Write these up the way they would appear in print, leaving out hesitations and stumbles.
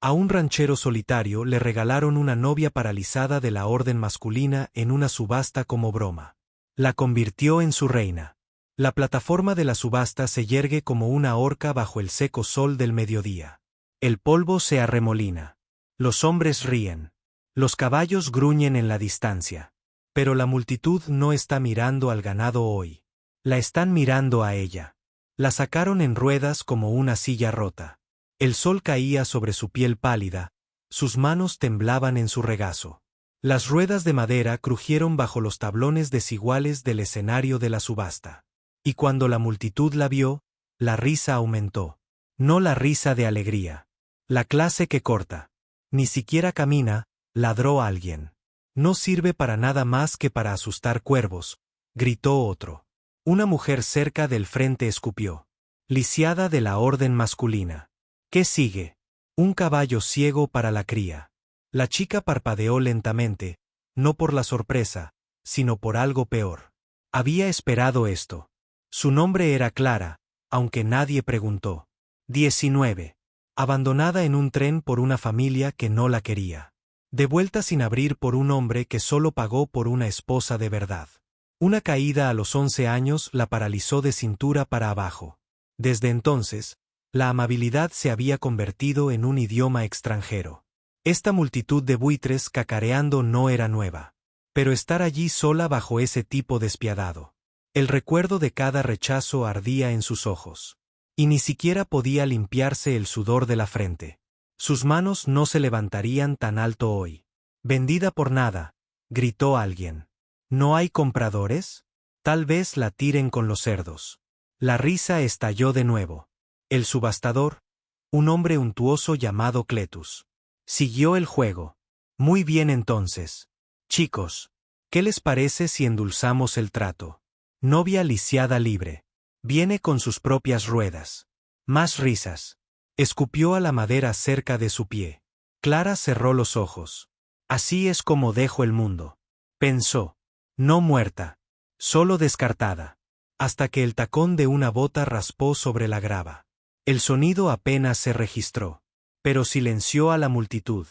A un ranchero solitario le regalaron una novia paralizada de la orden masculina en una subasta como broma. La convirtió en su reina. La plataforma de la subasta se yergue como una horca bajo el seco sol del mediodía. El polvo se arremolina. Los hombres ríen. Los caballos gruñen en la distancia. Pero la multitud no está mirando al ganado hoy. La están mirando a ella. La sacaron en ruedas como una silla rota. El sol caía sobre su piel pálida, sus manos temblaban en su regazo. Las ruedas de madera crujieron bajo los tablones desiguales del escenario de la subasta. Y cuando la multitud la vio, la risa aumentó. No la risa de alegría. La clase que corta. Ni siquiera camina, ladró alguien. No sirve para nada más que para asustar cuervos, gritó otro. Una mujer cerca del frente escupió. Lisiada de la orden masculina. ¿Qué sigue? Un caballo ciego para la cría. La chica parpadeó lentamente, no por la sorpresa, sino por algo peor. Había esperado esto. Su nombre era Clara, aunque nadie preguntó. 19. Abandonada en un tren por una familia que no la quería. De vuelta sin abrir por un hombre que solo pagó por una esposa de verdad. Una caída a los 11 años la paralizó de cintura para abajo. Desde entonces, la amabilidad se había convertido en un idioma extranjero. Esta multitud de buitres cacareando no era nueva. Pero estar allí sola bajo ese tipo despiadado. El recuerdo de cada rechazo ardía en sus ojos. Y ni siquiera podía limpiarse el sudor de la frente. Sus manos no se levantarían tan alto hoy. «Vendida por nada», gritó alguien. «¿No hay compradores? Tal vez la tiren con los cerdos». La risa estalló de nuevo. El subastador, un hombre untuoso llamado Cletus, siguió el juego. «Muy bien entonces. Chicos, ¿qué les parece si endulzamos el trato? Novia lisiada libre. Viene con sus propias ruedas». Más risas. Escupió a la madera cerca de su pie. Clara cerró los ojos. «Así es como dejo el mundo», pensó. «No muerta. Solo descartada». Hasta que el tacón de una bota raspó sobre la grava. El sonido apenas se registró. Pero silenció a la multitud.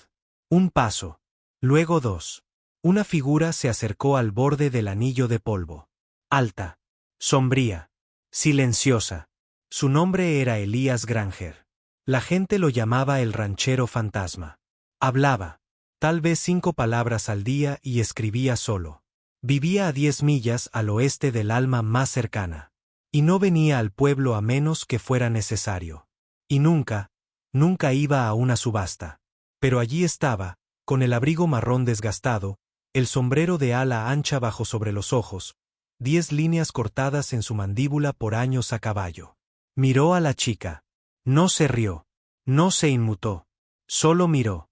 Un paso. Luego dos. Una figura se acercó al borde del anillo de polvo. Alta. Sombría. Silenciosa. Su nombre era Elías Granger. La gente lo llamaba el ranchero fantasma. Hablaba. Tal vez 5 palabras al día y escribía solo. Vivía a 10 millas al oeste del alma más cercana. Y no venía al pueblo a menos que fuera necesario. Y nunca iba a una subasta. Pero allí estaba, con el abrigo marrón desgastado, el sombrero de ala ancha bajo sobre los ojos, 10 líneas cortadas en su mandíbula por años a caballo. Miró a la chica. No se rió. No se inmutó. Solo miró.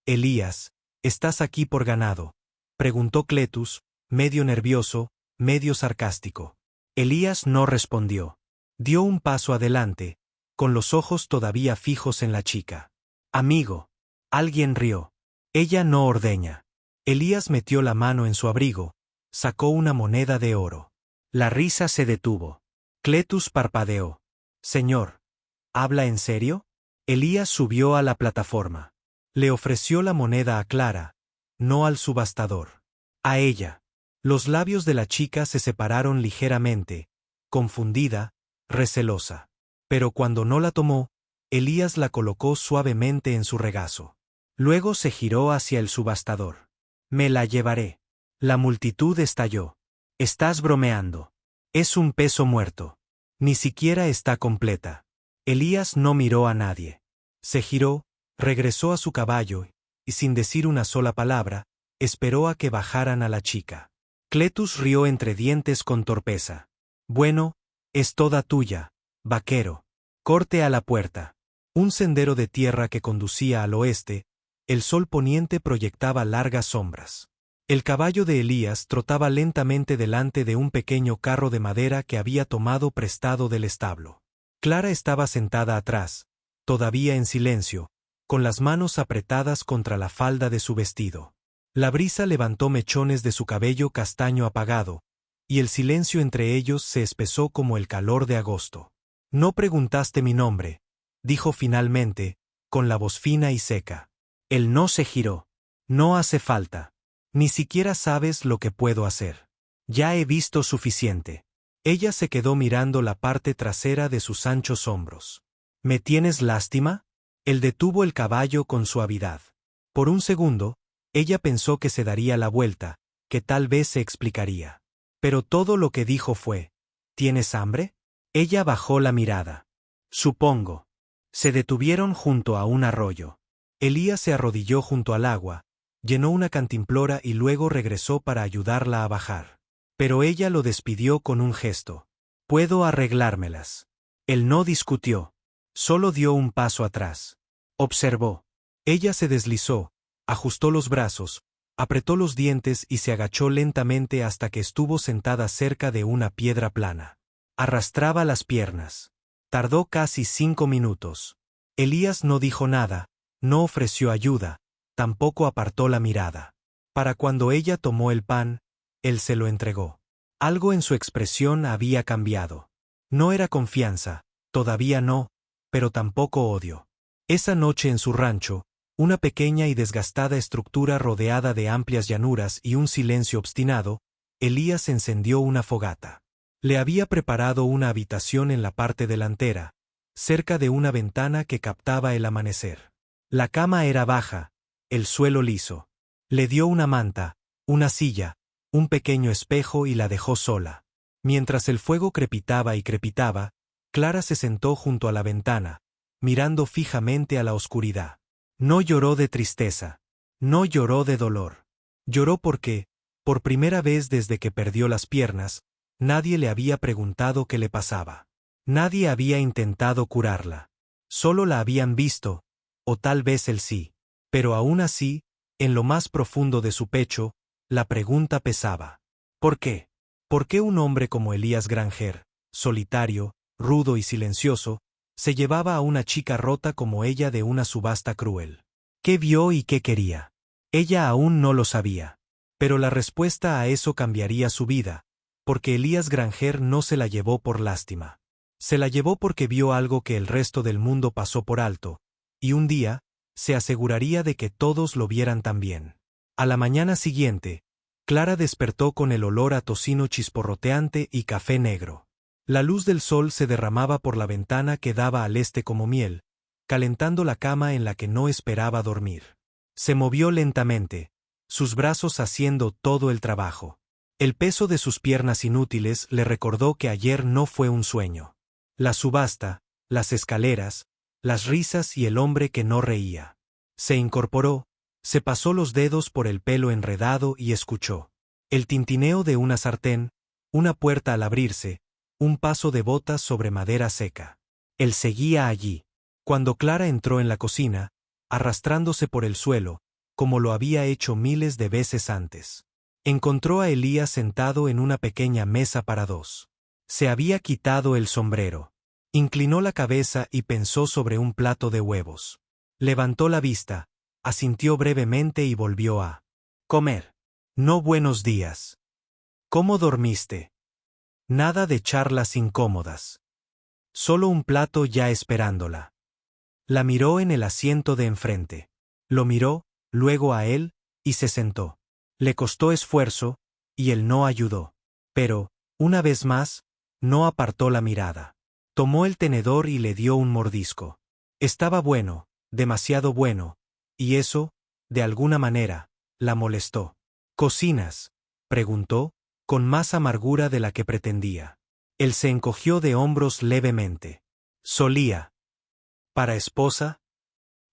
Elías, ¿estás aquí por ganado?, preguntó Cletus, medio nervioso, medio sarcástico. Elías no respondió. Dio un paso adelante, con los ojos todavía fijos en la chica. Amigo. Alguien rió. Ella no ordeña. Elías metió la mano en su abrigo, sacó una moneda de oro. La risa se detuvo. Cletus parpadeó. Señor. ¿Habla en serio? Elías subió a la plataforma. Le ofreció la moneda a Clara, no al subastador. A ella. Los labios de la chica se separaron ligeramente, confundida, recelosa. Pero cuando no la tomó, Elías la colocó suavemente en su regazo. Luego se giró hacia el subastador. Me la llevaré. La multitud estalló. Estás bromeando. Es un peso muerto. Ni siquiera está completa. Elías no miró a nadie. Se giró, regresó a su caballo, y sin decir una sola palabra, esperó a que bajaran a la chica. Cletus rió entre dientes con torpeza. Bueno, es toda tuya, vaquero. Corte a la puerta. Un sendero de tierra que conducía al oeste, el sol poniente proyectaba largas sombras. El caballo de Elías trotaba lentamente delante de un pequeño carro de madera que había tomado prestado del establo. Clara estaba sentada atrás, todavía en silencio, con las manos apretadas contra la falda de su vestido. La brisa levantó mechones de su cabello castaño apagado, y el silencio entre ellos se espesó como el calor de agosto. No preguntaste mi nombre, dijo finalmente, con la voz fina y seca. El no se giró. No hace falta. Ni siquiera sabes lo que puedo hacer. Ya he visto suficiente. Ella se quedó mirando la parte trasera de sus anchos hombros. ¿Me tienes lástima? Él detuvo el caballo con suavidad. Por un segundo, ella pensó que se daría la vuelta, que tal vez se explicaría. Pero todo lo que dijo fue: ¿tienes hambre? Ella bajó la mirada. Supongo. Se detuvieron junto a un arroyo. Elías se arrodilló junto al agua, llenó una cantimplora y luego regresó para ayudarla a bajar. Pero ella lo despidió con un gesto. Puedo arreglármelas. Él no discutió. Solo dio un paso atrás. Observó. Ella se deslizó, ajustó los brazos, apretó los dientes y se agachó lentamente hasta que estuvo sentada cerca de una piedra plana. Arrastraba las piernas. Tardó casi 5 minutos. Elías no dijo nada, no ofreció ayuda, tampoco apartó la mirada. Para cuando ella tomó el pan, él se lo entregó. Algo en su expresión había cambiado. No era confianza, todavía no, pero tampoco odio. Esa noche en su rancho, una pequeña y desgastada estructura rodeada de amplias llanuras y un silencio obstinado, Elías encendió una fogata. Le había preparado una habitación en la parte delantera, cerca de una ventana que captaba el amanecer. La cama era baja, el suelo liso. Le dio una manta, una silla, un pequeño espejo y la dejó sola. Mientras el fuego crepitaba y crepitaba, Clara se sentó junto a la ventana, mirando fijamente a la oscuridad. No lloró de tristeza. No lloró de dolor. Lloró porque, por primera vez desde que perdió las piernas, nadie le había preguntado qué le pasaba. Nadie había intentado curarla. Solo la habían visto, o tal vez él sí. Pero aún así, en lo más profundo de su pecho, la pregunta pesaba. ¿Por qué? ¿Por qué un hombre como Elías Granger, solitario, rudo y silencioso, se llevaba a una chica rota como ella de una subasta cruel? ¿Qué vio y qué quería? Ella aún no lo sabía. Pero la respuesta a eso cambiaría su vida, porque Elías Granger no se la llevó por lástima. Se la llevó porque vio algo que el resto del mundo pasó por alto, y un día, se aseguraría de que todos lo vieran también. A la mañana siguiente, Clara despertó con el olor a tocino chisporroteante y café negro. La luz del sol se derramaba por la ventana que daba al este como miel, calentando la cama en la que no esperaba dormir. Se movió lentamente, sus brazos haciendo todo el trabajo. El peso de sus piernas inútiles le recordó que ayer no fue un sueño. La subasta, las escaleras, las risas y el hombre que no reía. Se incorporó, se pasó los dedos por el pelo enredado y escuchó. El tintineo de una sartén, una puerta al abrirse, un paso de botas sobre madera seca. Él seguía allí. Cuando Clara entró en la cocina, arrastrándose por el suelo, como lo había hecho miles de veces antes. Encontró a Elías sentado en una pequeña mesa para dos. Se había quitado el sombrero. Inclinó la cabeza y pensó sobre un plato de huevos. Levantó la vista, asintió brevemente y volvió a comer. No, buenos días. ¿Cómo dormiste? Nada de charlas incómodas. Solo un plato ya esperándola. La miró en el asiento de enfrente. Lo miró, luego a él, y se sentó. Le costó esfuerzo, y él no ayudó. Pero, una vez más, no apartó la mirada. Tomó el tenedor y le dio un mordisco. Estaba bueno, demasiado bueno, y eso, de alguna manera, la molestó. ¿Cocinas?, preguntó, con más amargura de la que pretendía. Él se encogió de hombros levemente. Solía. ¿Para esposa?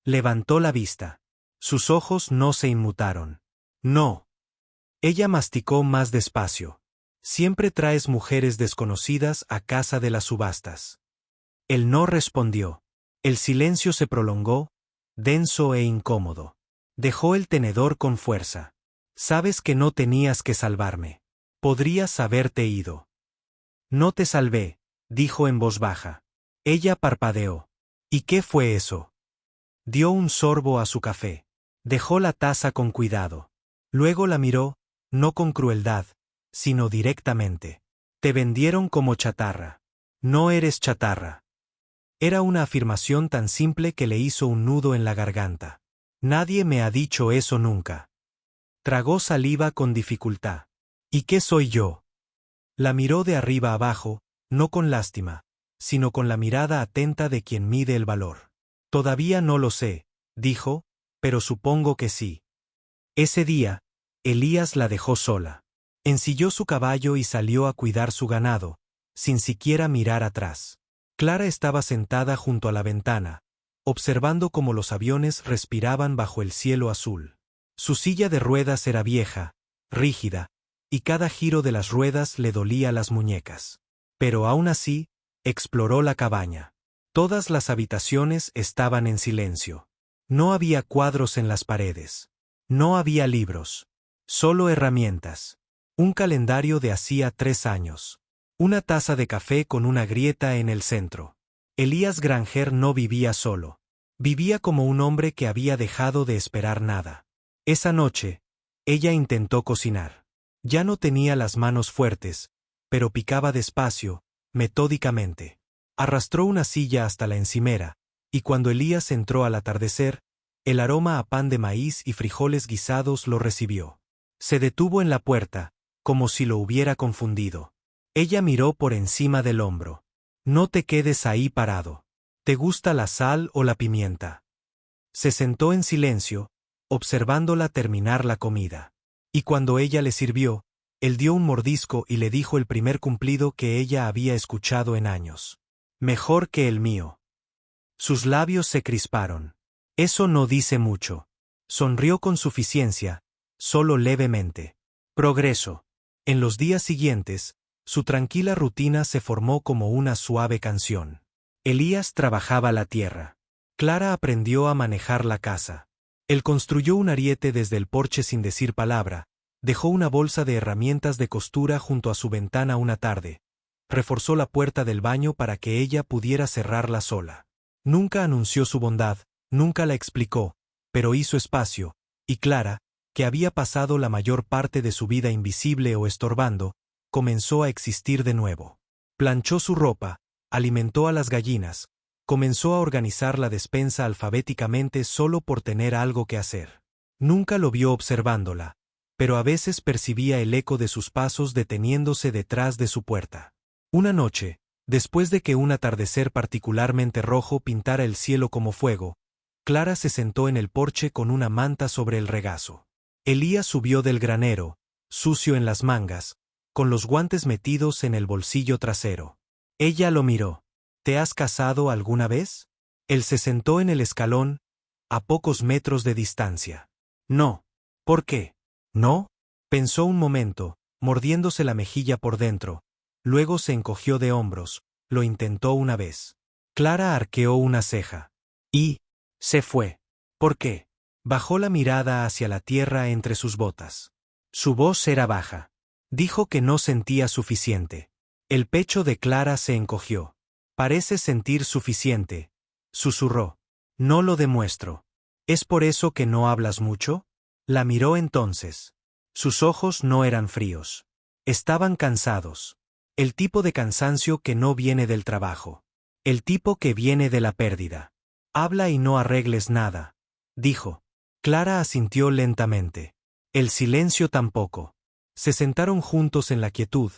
Levantó la vista. Sus ojos no se inmutaron. No. Ella masticó más despacio. Siempre traes mujeres desconocidas a casa de las subastas. Él no respondió. El silencio se prolongó, denso e incómodo. Dejó el tenedor con fuerza. Sabes que no tenías que salvarme. Podrías haberte ido. No te salvé, dijo en voz baja. Ella parpadeó. ¿Y qué fue eso? Dio un sorbo a su café. Dejó la taza con cuidado. Luego la miró, no con crueldad, sino directamente. Te vendieron como chatarra. No eres chatarra. Era una afirmación tan simple que le hizo un nudo en la garganta. Nadie me ha dicho eso nunca. Tragó saliva con dificultad. ¿Y qué soy yo? La miró de arriba abajo, no con lástima, sino con la mirada atenta de quien mide el valor. Todavía no lo sé, dijo, pero supongo que sí. Ese día, Elías la dejó sola. Ensilló su caballo y salió a cuidar su ganado, sin siquiera mirar atrás. Clara estaba sentada junto a la ventana, observando cómo los aviones respiraban bajo el cielo azul. Su silla de ruedas era vieja, rígida, y cada giro de las ruedas le dolía las muñecas. Pero aún así, exploró la cabaña. Todas las habitaciones estaban en silencio. No había cuadros en las paredes. No había libros. Solo herramientas. Un calendario de hacía 3 años. Una taza de café con una grieta en el centro. Elías Granger no vivía solo. Vivía como un hombre que había dejado de esperar nada. Esa noche, ella intentó cocinar. Ya no tenía las manos fuertes, pero picaba despacio, metódicamente. Arrastró una silla hasta la encimera, y cuando Elías entró al atardecer, el aroma a pan de maíz y frijoles guisados lo recibió. Se detuvo en la puerta, como si lo hubiera confundido. Ella miró por encima del hombro. No te quedes ahí parado. ¿Te gusta la sal o la pimienta? Se sentó en silencio, observándola terminar la comida. Y cuando ella le sirvió, él dio un mordisco y le dijo el primer cumplido que ella había escuchado en años. Mejor que el mío. Sus labios se crisparon. Eso no dice mucho. Sonrió con suficiencia, solo levemente. Progreso. En los días siguientes, su tranquila rutina se formó como una suave canción. Elías trabajaba la tierra. Clara aprendió a manejar la casa. Él construyó un ariete desde el porche sin decir palabra, dejó una bolsa de herramientas de costura junto a su ventana una tarde, reforzó la puerta del baño para que ella pudiera cerrarla sola. Nunca anunció su bondad, nunca la explicó, pero hizo espacio, y Clara, que había pasado la mayor parte de su vida invisible o estorbando, comenzó a existir de nuevo. Planchó su ropa, alimentó a las gallinas, comenzó a organizar la despensa alfabéticamente solo por tener algo que hacer. Nunca lo vio observándola, pero a veces percibía el eco de sus pasos deteniéndose detrás de su puerta. Una noche, después de que un atardecer particularmente rojo pintara el cielo como fuego, Clara se sentó en el porche con una manta sobre el regazo. Elías subió del granero, sucio en las mangas, con los guantes metidos en el bolsillo trasero. Ella lo miró. ¿Te has casado alguna vez? Él se sentó en el escalón, a pocos metros de distancia. No. ¿Por qué? ¿No? Pensó un momento, mordiéndose la mejilla por dentro, luego se encogió de hombros, lo intentó una vez. Clara arqueó una ceja. Y se fue. ¿Por qué? Bajó la mirada hacia la tierra entre sus botas. Su voz era baja. Dijo que no sentía suficiente. El pecho de Clara se encogió. Parece sentir suficiente, susurró. No lo demuestro. ¿Es por eso que no hablas mucho? La miró entonces. Sus ojos no eran fríos. Estaban cansados. El tipo de cansancio que no viene del trabajo. El tipo que viene de la pérdida. Habla y no arregles nada, dijo. Clara asintió lentamente. El silencio tampoco. Se sentaron juntos en la quietud,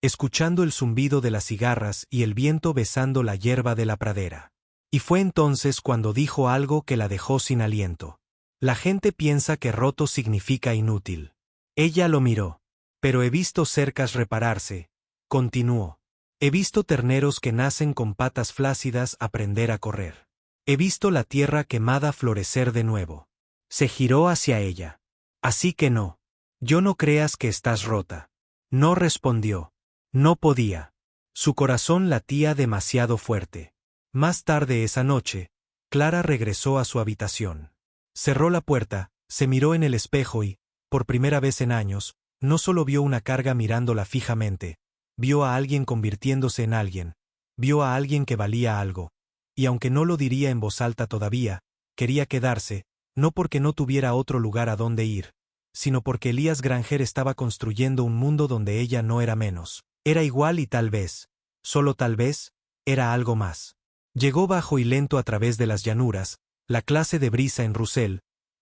escuchando el zumbido de las cigarras y el viento besando la hierba de la pradera. Y fue entonces cuando dijo algo que la dejó sin aliento. La gente piensa que roto significa inútil. Ella lo miró. Pero he visto cercas repararse, continuó. He visto terneros que nacen con patas flácidas aprender a correr. He visto la tierra quemada florecer de nuevo. Se giró hacia ella. Así que no. Yo no creas que estás rota. No respondió. No podía. Su corazón latía demasiado fuerte. Más tarde esa noche, Clara regresó a su habitación. Cerró la puerta, se miró en el espejo y, por primera vez en años, no solo vio una carga mirándola fijamente, vio a alguien convirtiéndose en alguien, vio a alguien que valía algo, y aunque no lo diría en voz alta todavía, quería quedarse, no porque no tuviera otro lugar a donde ir, sino porque Elías Granger estaba construyendo un mundo donde ella no era menos, era igual y tal vez, solo tal vez, era algo más. Llegó bajo y lento a través de las llanuras, la clase de brisa en Russell,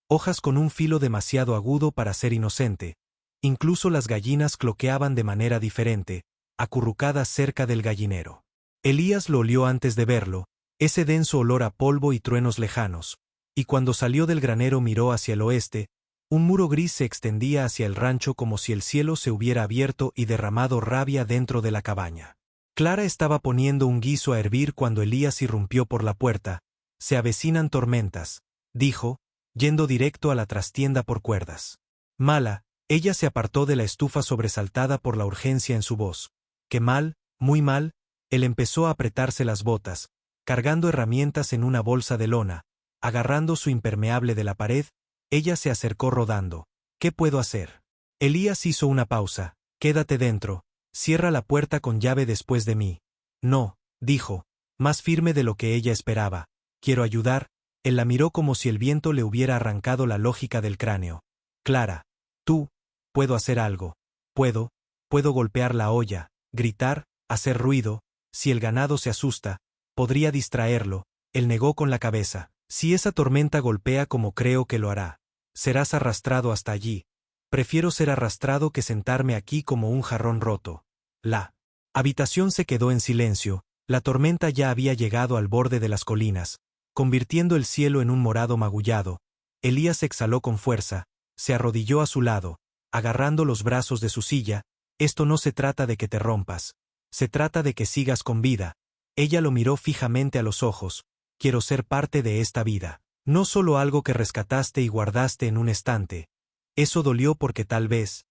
hojas con un filo demasiado agudo para ser inocente. Incluso las gallinas cloqueaban de manera diferente, acurrucadas cerca del gallinero. Elías lo olió antes de verlo, ese denso olor a polvo y truenos lejanos, y cuando salió del granero miró hacia el oeste. Un muro gris se extendía hacia el rancho como si el cielo se hubiera abierto y derramado rabia dentro de la cabaña. Clara estaba poniendo un guiso a hervir cuando Elías irrumpió por la puerta. «Se avecinan tormentas», dijo, yendo directo a la trastienda por cuerdas. «Mala». Ella se apartó de la estufa sobresaltada por la urgencia en su voz. «¿Qué mal? Muy mal». Él empezó a apretarse las botas, cargando herramientas en una bolsa de lona, agarrando su impermeable de la pared. Ella se acercó rodando. «¿Qué puedo hacer?» Elías hizo una pausa. «Quédate dentro. Cierra la puerta con llave después de mí». «No», dijo, más firme de lo que ella esperaba. «Quiero ayudar». Él la miró como si el viento le hubiera arrancado la lógica del cráneo. «Clara, tú, puedo hacer algo. Puedo golpear la olla, gritar, hacer ruido. Si el ganado se asusta, podría distraerlo». Él negó con la cabeza. «Si esa tormenta golpea como creo que lo hará, serás arrastrado hasta allí. Prefiero ser arrastrado que sentarme aquí como un jarrón roto». La habitación se quedó en silencio. La tormenta ya había llegado al borde de las colinas, convirtiendo el cielo en un morado magullado. Elías exhaló con fuerza, se arrodilló a su lado, agarrando los brazos de su silla. «Esto no se trata de que te rompas. Se trata de que sigas con vida». Ella lo miró fijamente a los ojos. «Quiero ser parte de esta vida. No solo algo que rescataste y guardaste en un estante». Eso dolió porque tal vez,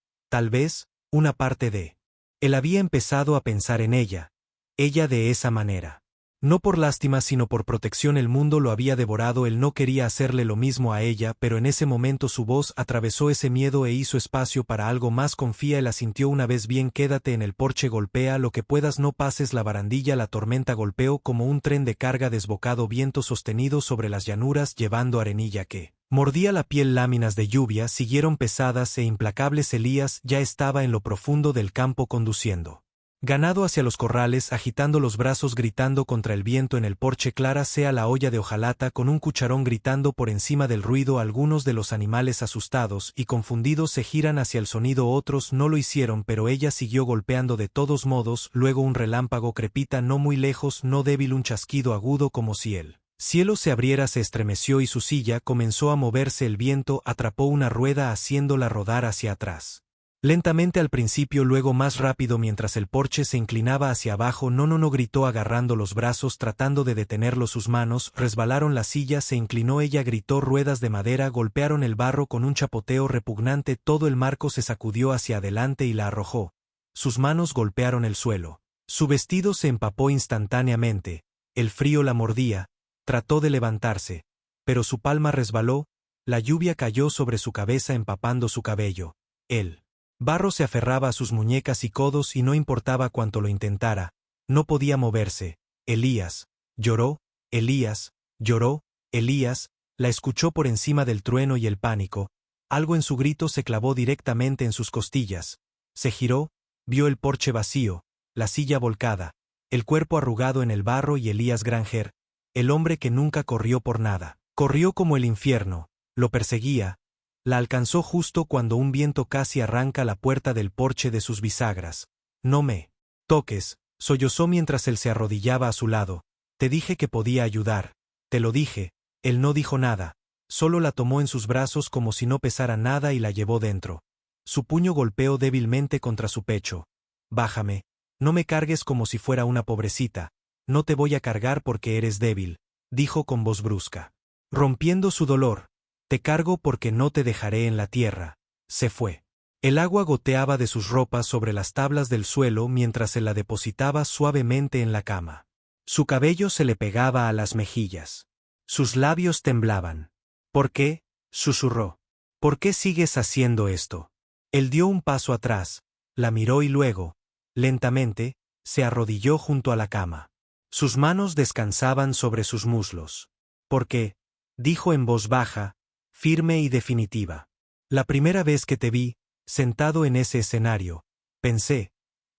una parte de él había empezado a pensar en ella de esa manera. No por lástima sino por protección. El mundo lo había devorado. Él no quería hacerle lo mismo a ella, pero en ese momento su voz atravesó ese miedo e hizo espacio para algo más. «Confía». Él asintió una vez. «Bien, quédate en el porche. Golpea lo que puedas. No pases la barandilla». La tormenta golpeó como un tren de carga desbocado, viento sostenido sobre las llanuras llevando arenilla que mordía la piel. Láminas de lluvia siguieron pesadas e implacables. Elías ya estaba en lo profundo del campo conduciendo ganado hacia los corrales, agitando los brazos, gritando contra el viento en el porche. Clara sea la olla de hojalata con un cucharón, gritando por encima del ruido. Algunos de los animales asustados y confundidos se giran hacia el sonido, otros no lo hicieron, pero ella siguió golpeando de todos modos. Luego un relámpago crepita no muy lejos, no débil, un chasquido agudo como si el cielo se abriera. Se estremeció y su silla comenzó a moverse. El viento atrapó una rueda haciéndola rodar hacia atrás. Lentamente al principio, luego más rápido mientras el porche se inclinaba hacia abajo. No, gritó agarrando los brazos, tratando de detenerlo. Sus manos resbalaron la silla, se inclinó. Ella gritó. Ruedas de madera golpearon el barro con un chapoteo repugnante. Todo el marco se sacudió hacia adelante y la arrojó. Sus manos golpearon el suelo. Su vestido se empapó instantáneamente. El frío la mordía. Trató de levantarse, pero su palma resbaló. La lluvia cayó sobre su cabeza empapando su cabello. El barro se aferraba a sus muñecas y codos y no importaba cuánto lo intentara, no podía moverse. Elías lloró, Elías lloró, Elías la escuchó por encima del trueno y el pánico. Algo en su grito se clavó directamente en sus costillas. Se giró, vio el porche vacío, la silla volcada, el cuerpo arrugado en el barro y Elías Granger, el hombre que nunca corrió por nada. Corrió como el infierno, lo perseguía. La alcanzó justo cuando un viento casi arranca la puerta del porche de sus bisagras. «No me toques», sollozó mientras él se arrodillaba a su lado. «Te dije que podía ayudar. Te lo dije». Él no dijo nada, solo la tomó en sus brazos como si no pesara nada y la llevó dentro. Su puño golpeó débilmente contra su pecho. «Bájame. No me cargues como si fuera una pobrecita. No te voy a cargar porque eres débil», dijo con voz brusca, rompiendo su dolor. «Te cargo porque no te dejaré en la tierra». Se fue. El agua goteaba de sus ropas sobre las tablas del suelo mientras se la depositaba suavemente en la cama. Su cabello se le pegaba a las mejillas. Sus labios temblaban. «¿Por qué?», susurró. «¿Por qué sigues haciendo esto?». Él dio un paso atrás, la miró y luego, lentamente, se arrodilló junto a la cama. Sus manos descansaban sobre sus muslos. «¿Por qué?», dijo en voz baja, firme y definitiva. «La primera vez que te vi, sentado en ese escenario, pensé,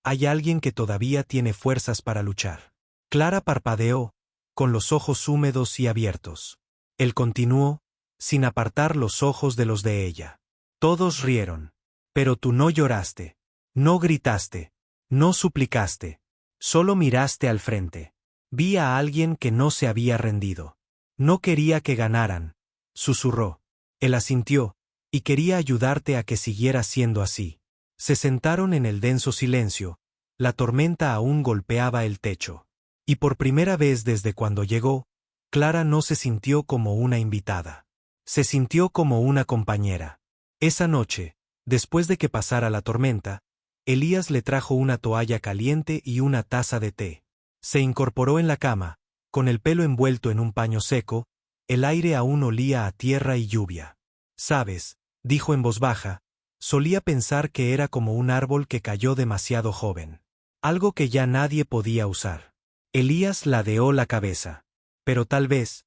hay alguien que todavía tiene fuerzas para luchar». Clara parpadeó, con los ojos húmedos y abiertos. Él continuó, sin apartar los ojos de los de ella. Todos rieron. Pero tú no lloraste. No gritaste. No suplicaste. Solo miraste al frente. Vi a alguien que no se había rendido. No quería que ganaran, susurró. Él asintió, y quería ayudarte a que siguiera siendo así. Se sentaron en el denso silencio, la tormenta aún golpeaba el techo. Y por primera vez desde cuando llegó, Clara no se sintió como una invitada. Se sintió como una compañera. Esa noche, después de que pasara la tormenta, Elías le trajo una toalla caliente y una taza de té. Se incorporó en la cama, con el pelo envuelto en un paño seco, el aire aún olía a tierra y lluvia. «Sabes», dijo en voz baja, solía pensar que era como un árbol que cayó demasiado joven. Algo que ya nadie podía usar. Elías ladeó la cabeza. «Pero tal vez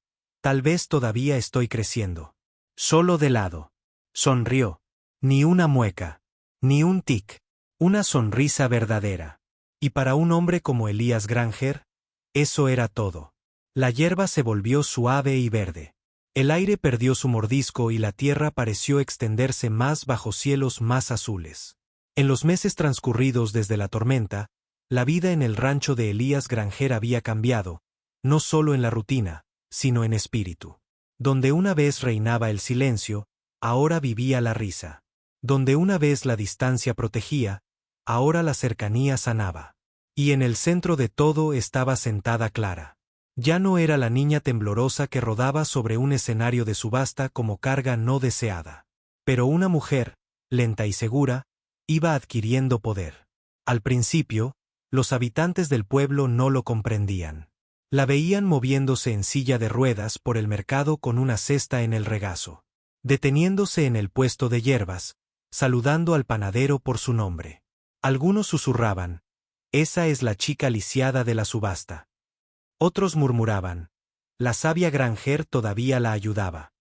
todavía estoy creciendo». Solo de lado. Sonrió. Ni una mueca. Ni un tic. Una sonrisa verdadera. Y para un hombre como Elías Granger, eso era todo. La hierba se volvió suave y verde. El aire perdió su mordisco y la tierra pareció extenderse más bajo cielos más azules. En los meses transcurridos desde la tormenta, la vida en el rancho de Elías Granger había cambiado, no solo en la rutina, sino en espíritu. Donde una vez reinaba el silencio, ahora vivía la risa. Donde una vez la distancia protegía, ahora la cercanía sanaba. Y en el centro de todo estaba sentada Clara. Ya no era la niña temblorosa que rodaba sobre un escenario de subasta como carga no deseada. Pero una mujer, lenta y segura, iba adquiriendo poder. Al principio, los habitantes del pueblo no lo comprendían. La veían moviéndose en silla de ruedas por el mercado con una cesta en el regazo. Deteniéndose en el puesto de hierbas, saludando al panadero por su nombre. Algunos susurraban, «Esa es la chica lisiada de la subasta». Otros murmuraban, «La sabia Granger todavía la ayudaba».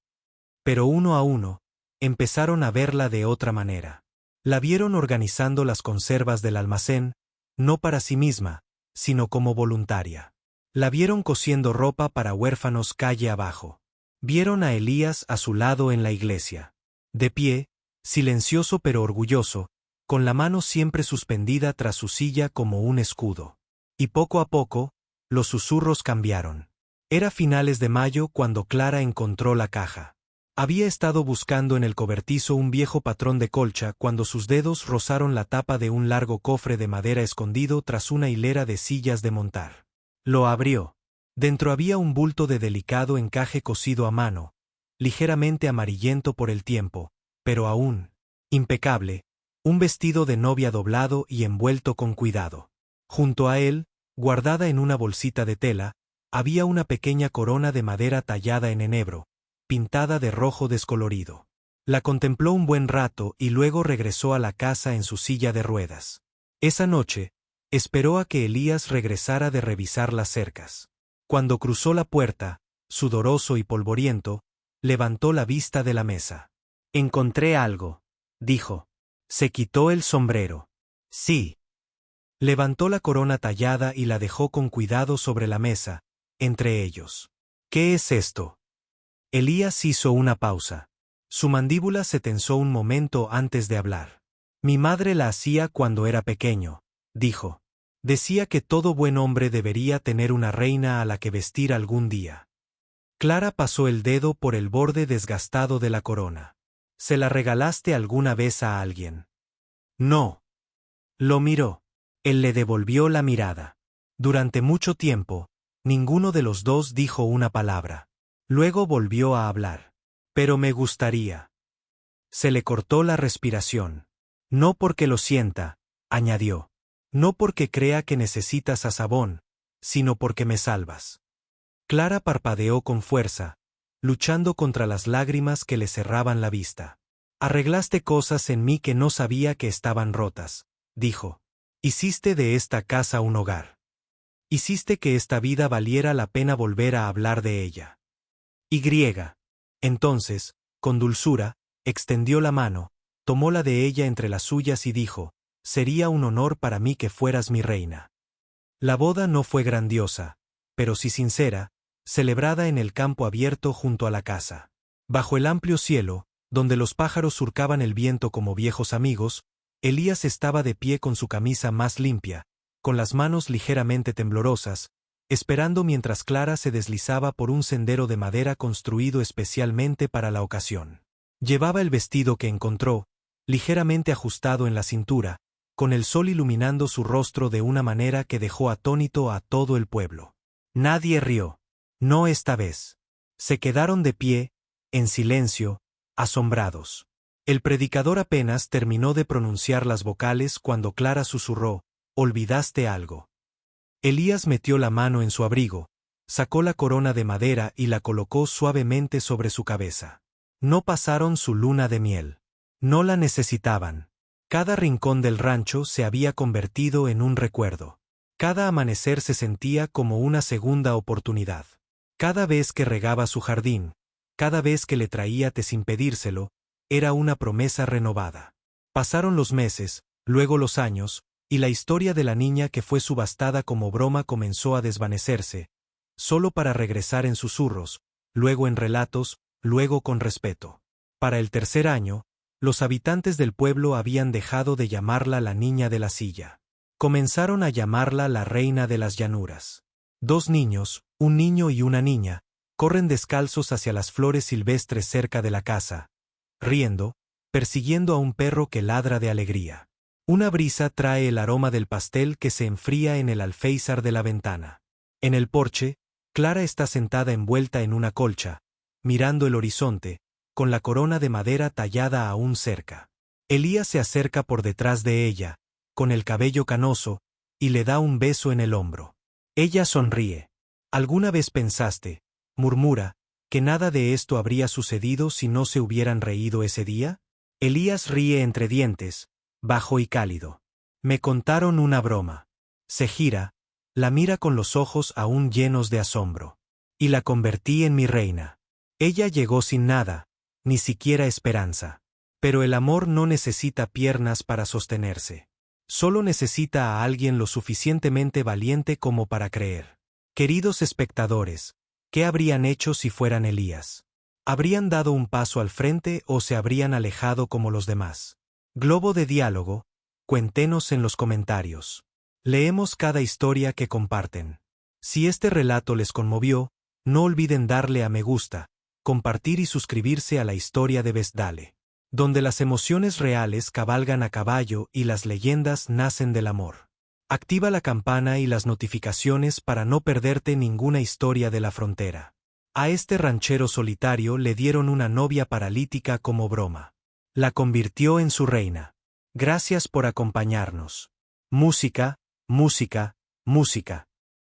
Pero uno a uno, empezaron a verla de otra manera. La vieron organizando las conservas del almacén, no para sí misma, sino como voluntaria. La vieron cosiendo ropa para huérfanos calle abajo. Vieron a Elías a su lado en la iglesia. De pie, silencioso pero orgulloso, con la mano siempre suspendida tras su silla como un escudo. Y poco a poco, los susurros cambiaron. Era finales de mayo cuando Clara encontró la caja. Había estado buscando en el cobertizo un viejo patrón de colcha cuando sus dedos rozaron la tapa de un largo cofre de madera escondido tras una hilera de sillas de montar. Lo abrió. Dentro había un bulto de delicado encaje cosido a mano, ligeramente amarillento por el tiempo, pero aún impecable, un vestido de novia doblado y envuelto con cuidado. Junto a él, guardada en una bolsita de tela, había una pequeña corona de madera tallada en enebro, pintada de rojo descolorido. La contempló un buen rato y luego regresó a la casa en su silla de ruedas. Esa noche, esperó a que Elías regresara de revisar las cercas. Cuando cruzó la puerta, sudoroso y polvoriento, levantó la vista de la mesa. «Encontré algo», dijo. Se quitó el sombrero. «Sí». Levantó la corona tallada y la dejó con cuidado sobre la mesa, entre ellos. «¿Qué es esto?». Elías hizo una pausa. Su mandíbula se tensó un momento antes de hablar. «Mi madre la hacía cuando era pequeño», dijo. «Decía que todo buen hombre debería tener una reina a la que vestir algún día». Clara pasó el dedo por el borde desgastado de la corona. «¿Se la regalaste alguna vez a alguien?». «No». Lo miró. Él le devolvió la mirada. Durante mucho tiempo, ninguno de los dos dijo una palabra. Luego volvió a hablar. «Pero me gustaría». Se le cortó la respiración. «No porque lo sienta», añadió. «No porque crea que necesitas a Sabón, sino porque me salvas». Clara parpadeó con fuerza, luchando contra las lágrimas que le cerraban la vista. «Arreglaste cosas en mí que no sabía que estaban rotas», dijo. «Hiciste de esta casa un hogar. Hiciste que esta vida valiera la pena volver a hablar de ella». Y. Entonces, con dulzura, extendió la mano, tomó la de ella entre las suyas y dijo, «Sería un honor para mí que fueras mi reina». La boda no fue grandiosa, pero sí sincera, celebrada en el campo abierto junto a la casa. Bajo el amplio cielo, donde los pájaros surcaban el viento como viejos amigos, Elías estaba de pie con su camisa más limpia, con las manos ligeramente temblorosas, esperando mientras Clara se deslizaba por un sendero de madera construido especialmente para la ocasión. Llevaba el vestido que encontró, ligeramente ajustado en la cintura, con el sol iluminando su rostro de una manera que dejó atónito a todo el pueblo. Nadie rió. No esta vez. Se quedaron de pie, en silencio, asombrados. El predicador apenas terminó de pronunciar las vocales cuando Clara susurró: «¿Olvidaste algo?». Elías metió la mano en su abrigo, sacó la corona de madera y la colocó suavemente sobre su cabeza. No pasaron su luna de miel. No la necesitaban. Cada rincón del rancho se había convertido en un recuerdo. Cada amanecer se sentía como una segunda oportunidad. Cada vez que regaba su jardín, cada vez que le traía té sin pedírselo, era una promesa renovada. Pasaron los meses, luego los años, y la historia de la niña que fue subastada como broma comenzó a desvanecerse, solo para regresar en susurros, luego en relatos, luego con respeto. Para el tercer año, los habitantes del pueblo habían dejado de llamarla la niña de la silla. Comenzaron a llamarla la reina de las llanuras. 2 niños, un niño y una niña, corren descalzos hacia las flores silvestres cerca de la casa, riendo, persiguiendo a un perro que ladra de alegría. Una brisa trae el aroma del pastel que se enfría en el alféizar de la ventana. En el porche, Clara está sentada envuelta en una colcha, mirando el horizonte, con la corona de madera tallada aún cerca. Elías se acerca por detrás de ella, con el cabello canoso, y le da un beso en el hombro. Ella sonríe. ¿Alguna vez pensaste, murmura, que nada de esto habría sucedido si no se hubieran reído ese día? Elías ríe entre dientes, bajo y cálido. Me contaron una broma. Se gira, la mira con los ojos aún llenos de asombro. Y la convertí en mi reina. Ella llegó sin nada, ni siquiera esperanza. Pero el amor no necesita piernas para sostenerse. Solo necesita a alguien lo suficientemente valiente como para creer. Queridos espectadores, ¿qué habrían hecho si fueran Elías? ¿Habrían dado un paso al frente o se habrían alejado como los demás? Globo de diálogo, cuéntenos en los comentarios. Leemos cada historia que comparten. Si este relato les conmovió, no olviden darle a me gusta, compartir y suscribirse a la historia de Vestdale, donde las emociones reales cabalgan a caballo y las leyendas nacen del amor. Activa la campana y las notificaciones para no perderte ninguna historia de la frontera. A este ranchero solitario le dieron una novia paralítica como broma. La convirtió en su reina. Gracias por acompañarnos. Música, música, música.